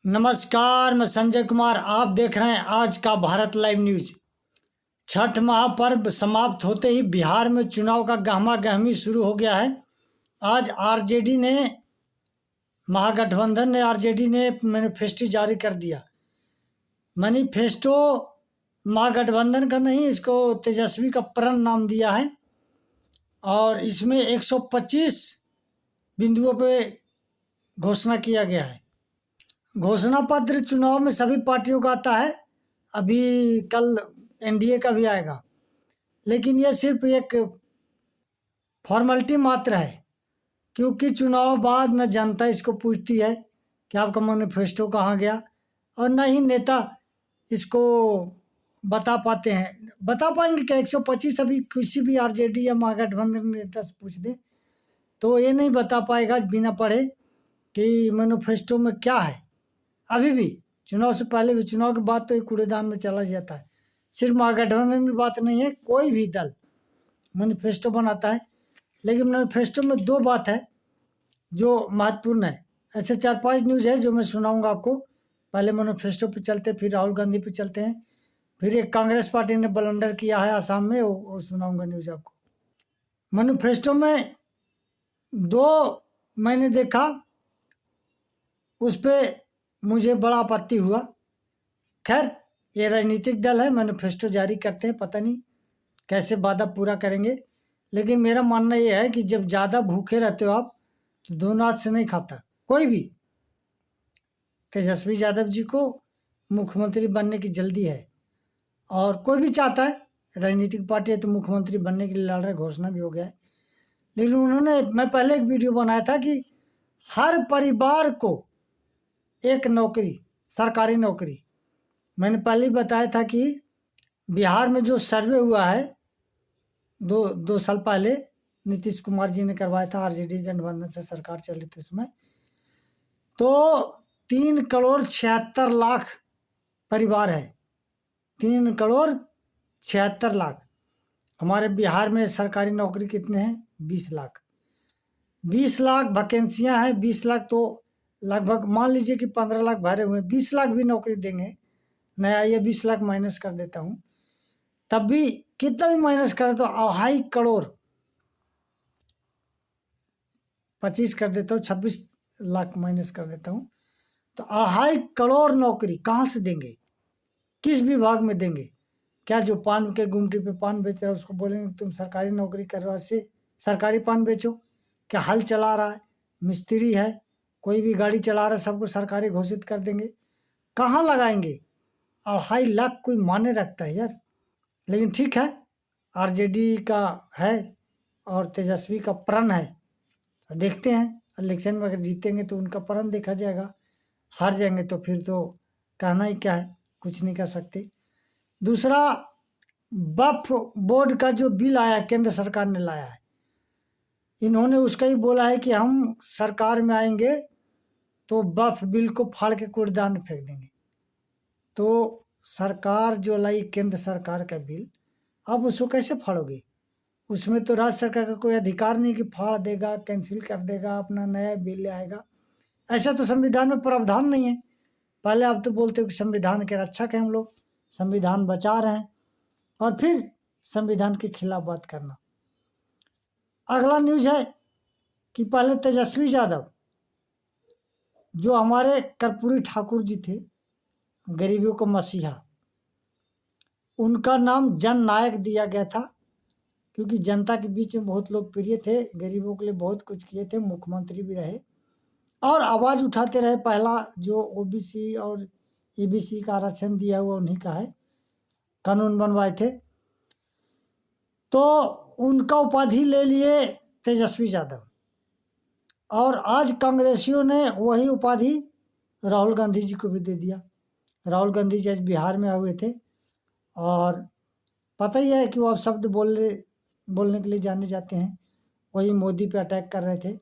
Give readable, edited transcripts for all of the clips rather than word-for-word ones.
नमस्कार, मैं संजय कुमार। आप देख रहे हैं आज का भारत लाइव न्यूज। छठ महापर्व समाप्त होते ही बिहार में चुनाव का गहमा गहमी शुरू हो गया है। आज महागठबंधन ने आरजेडी ने मैनिफेस्टो जारी कर दिया। मैनिफेस्टो महागठबंधन का नहीं, इसको तेजस्वी का प्रण नाम दिया है और इसमें 125 बिंदुओं पे घोषणा किया गया है। घोषणा पत्र चुनाव में सभी पार्टियों का आता है। अभी कल एनडीए का भी आएगा, लेकिन यह सिर्फ एक फॉर्मेलिटी मात्र है, क्योंकि चुनाव बाद न जनता इसको पूछती है कि आपका मैनिफेस्टो कहाँ गया, और न ही नेता इसको बता पाएंगे क्या। 125 अभी किसी भी आरजेडी या महागठबंधन नेता से पूछ दे तो ये नहीं बता पाएगा बिना पढ़े कि मैनिफेस्टो में क्या है। अभी भी चुनाव से पहले भी, चुनाव के बाद तो एक कूड़ेदान में चला जाता है। सिर्फ महागठबंधन की बात नहीं है, कोई भी दल मैनिफेस्टो बनाता है, लेकिन मैनिफेस्टो में दो बात है जो महत्वपूर्ण है। ऐसे 4-5 न्यूज़ है जो मैं सुनाऊंगा आपको। पहले मैनिफेस्टो पे चलते, फिर राहुल गांधी पे चलते हैं, फिर एक कांग्रेस पार्टी ने ब्लंडर किया है आसाम में, वो सुनाऊंगा न्यूज़ आपको। मैनिफेस्टो में दो मैंने देखा, उस पर मुझे बड़ा आपत्ति हुआ। खैर, ये राजनीतिक दल है, मैनिफेस्टो जारी करते हैं, पता नहीं कैसे वादा पूरा करेंगे। लेकिन मेरा मानना ये है कि जब ज़्यादा भूखे रहते हो आप, तो दोनों हाथ से नहीं खाता कोई भी। तेजस्वी यादव जी को मुख्यमंत्री बनने की जल्दी है, और कोई भी चाहता है, राजनीतिक पार्टी है तो मुख्यमंत्री बनने के लिए लड़ रहे, घोषणा भी हो गया है। लेकिन मैं पहले एक वीडियो बनाया था कि हर परिवार को एक नौकरी, सरकारी नौकरी। मैंने पहले ही बताया था कि बिहार में जो सर्वे हुआ है दो साल पहले, नीतीश कुमार जी ने करवाया था, आरजेडी गठबंधन से सरकार चली थी उसमें, तो 3,76,00,000 परिवार है। 3,76,00,000। हमारे बिहार में सरकारी नौकरी कितने हैं? 20 लाख। 20 लाख वैकेंसियाँ हैं। 20 लाख तो लगभग मान लीजिए कि 15 लाख भरे हुए हैं। 20 लाख भी नौकरी देंगे, नया ये 20 लाख माइनस कर देता हूँ, तब भी कितना भी माइनस करे तो 2.5 करोड़, 25 कर देता हूँ, 26 लाख माइनस कर देता हूँ, तो 2.5 करोड़ नौकरी कहाँ से देंगे? किस विभाग में देंगे? क्या जो पान के गुमटी पे पान बेच रहा है उसको बोलेंगे तुम सरकारी नौकरी कर रहे हो, ऐसे सरकारी पान बेचो? क्या हल चला रहा है, मिस्त्री है, कोई भी गाड़ी चला रहा है, सबको सरकारी घोषित कर देंगे? कहाँ लगाएंगे? 2.5 लाख कोई माने रखता है यार। लेकिन ठीक है, आरजेडी का है और तेजस्वी का प्रण है, तो देखते हैं इलेक्शन में अगर जीतेंगे तो उनका प्रण देखा जाएगा, हार जाएंगे तो फिर तो कहना ही क्या है, कुछ नहीं कर सकते। दूसरा, वक्फ बोर्ड का जो बिल आया है, केंद्र सरकार ने लाया है, इन्होंने उसका ही बोला है कि हम सरकार में आएंगे तो वक्फ बिल को फाड़ के कूड़ेदान में फेंक देंगे। तो सरकार जो लाई, केंद्र सरकार का बिल, अब उसको कैसे फाड़ोगे? उसमें तो राज्य सरकार का कोई अधिकार नहीं कि फाड़ देगा, कैंसिल कर देगा, अपना नया बिल ले आएगा। ऐसा तो संविधान में प्रावधान नहीं है। पहले आप तो बोलते हो कि संविधान के रक्षक हैं हम लोग, संविधान बचा रहे हैं, और फिर संविधान के खिलाफ बात करना। अगला न्यूज है कि पहले तेजस्वी यादव, जो हमारे कर्पूरी ठाकुर जी थे, गरीबों को मसीहा, उनका नाम जन नायक दिया गया था, क्योंकि जनता के बीच में बहुत लोकप्रिय थे, गरीबों के लिए बहुत कुछ किए थे, मुख्यमंत्री भी रहे और आवाज़ उठाते रहे। पहला जो ओबीसी और ईबीसी का आरक्षण दिया हुआ उन्हीं का है, कानून बनवाए थे, तो उनका उपाधि ले लिए तेजस्वी यादव। और आज कांग्रेसियों ने वही उपाधि राहुल गांधी जी को भी दे दिया। राहुल गांधी जी आज बिहार में आए हुए थे, और पता ही है कि वो अब शब्द बोलने के लिए जाने जाते हैं। वही मोदी पे अटैक कर रहे थे।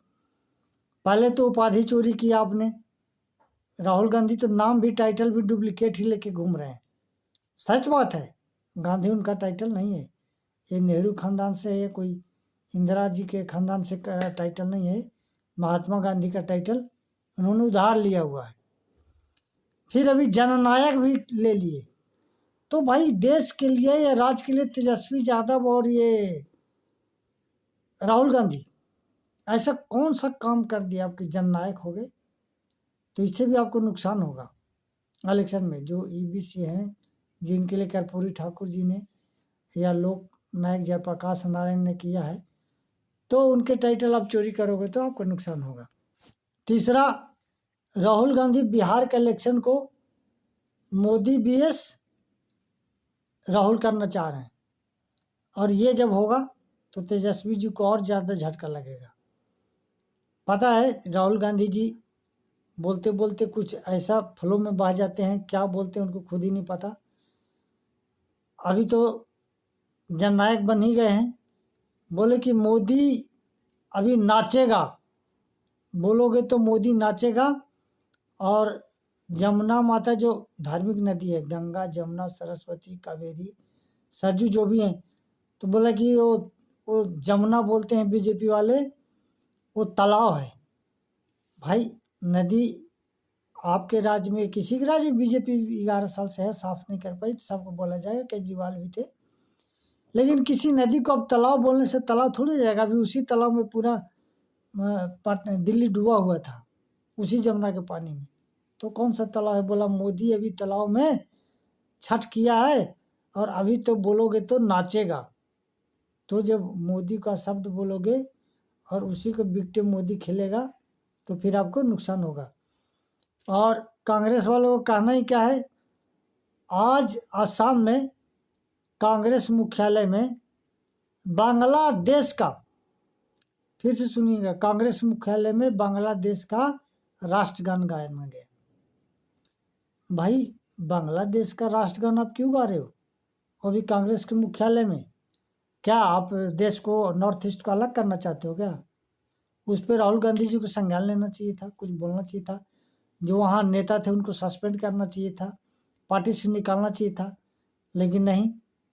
पहले तो उपाधि चोरी किया आपने। राहुल गांधी तो नाम भी, टाइटल भी डुप्लीकेट ही लेके घूम रहे हैं। सच बात है, गांधी उनका टाइटल नहीं है, ये नेहरू खानदान से है, कोई इंदिरा जी के खानदान से टाइटल नहीं है। महात्मा गांधी का टाइटल उन्होंने उधार लिया हुआ है। फिर अभी जननायक भी ले लिए। तो भाई देश के लिए या राज्य के लिए तेजस्वी यादव और ये राहुल गांधी ऐसा कौन सा काम कर दिया आपके जननायक हो गए? तो इससे भी आपको नुकसान होगा इलेक्शन में। जो ईबीसी हैं, जिनके लिए कर्पूरी ठाकुर जी ने या लोक नायक जयप्रकाश नारायण ने किया है, तो उनके टाइटल आप चोरी करोगे तो आपको नुकसान होगा। तीसरा, राहुल गांधी बिहार के इलेक्शन को मोदी बीएस राहुल करना चाह रहे हैं, और ये जब होगा तो तेजस्वी जी को और ज़्यादा झटका लगेगा। पता है, राहुल गांधी जी बोलते बोलते कुछ ऐसा फ्लो में बह जाते हैं, क्या बोलते हैं उनको खुद ही नहीं पता। अभी तो जननायक बन ही गए हैं। बोले कि मोदी अभी नाचेगा, बोलोगे तो मोदी नाचेगा। और जमुना माता जो धार्मिक नदी है, गंगा जमुना सरस्वती कावेरी सरजू जो भी हैं, तो बोला कि वो जमुना बोलते हैं बीजेपी वाले, वो तालाब है। भाई नदी आपके राज्य में, किसी के राज्य में बीजेपी 11 साल से है, साफ नहीं कर पाई, तो सबको बोला जाएगा, केजरीवाल भी थे। लेकिन किसी नदी को अब तालाब बोलने से तालाब थोड़ी जाएगा। अभी उसी तालाब में पूरा दिल्ली डूबा हुआ था, उसी जमुना के पानी में। तो कौन सा तालाब है? बोला मोदी अभी तालाब में छठ किया है, और अभी तो बोलोगे तो नाचेगा। तो जब मोदी का शब्द बोलोगे और उसी को विक्टिम मोदी खेलेगा, तो फिर आपको नुकसान होगा। और कांग्रेस वालों का कहना ही क्या है, आज असम में कांग्रेस मुख्यालय में बांग्लादेश का, फिर से सुनिएगा, कांग्रेस मुख्यालय में बांग्लादेश का राष्ट्रगान गाया गया। भाई बांग्लादेश का राष्ट्रगान आप क्यों गा रहे हो अभी कांग्रेस के मुख्यालय में? क्या आप देश को, नॉर्थ ईस्ट को अलग करना चाहते हो क्या? उस पर राहुल गांधी जी को संज्ञान लेना चाहिए था, कुछ बोलना चाहिए था। जो वहाँ नेता थे उनको सस्पेंड करना चाहिए था, पार्टी से निकालना चाहिए था। लेकिन नहीं,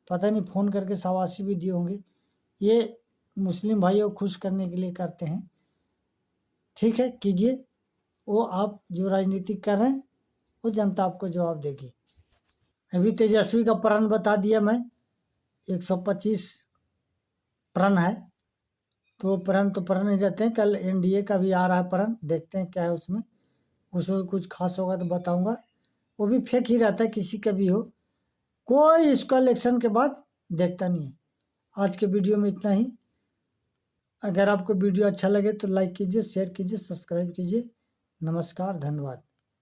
पता नहीं फ़ोन करके शाबाशी भी दिए होंगे। ये मुस्लिम भाइयों को खुश करने के लिए करते हैं। ठीक है, कीजिए। वो आप जो राजनीति कर रहे हैं वो जनता आपको जवाब देगी। अभी तेजस्वी का प्रण बता दिया मैं, 125 प्रण है। तो प्रण तो प्रण ही रहते हैं। कल एनडीए का भी आ रहा है प्रण, देखते हैं क्या है उसमें। उसमें कुछ खास होगा तो बताऊंगा। वो भी फेक ही रहता है, किसी का भी हो। कोई इसका इलेक्शन के बाद देखता नहीं है। आज के वीडियो में इतना ही। अगर आपको वीडियो अच्छा लगे तो लाइक कीजिए, शेयर कीजिए, सब्सक्राइब कीजिए। नमस्कार, धन्यवाद।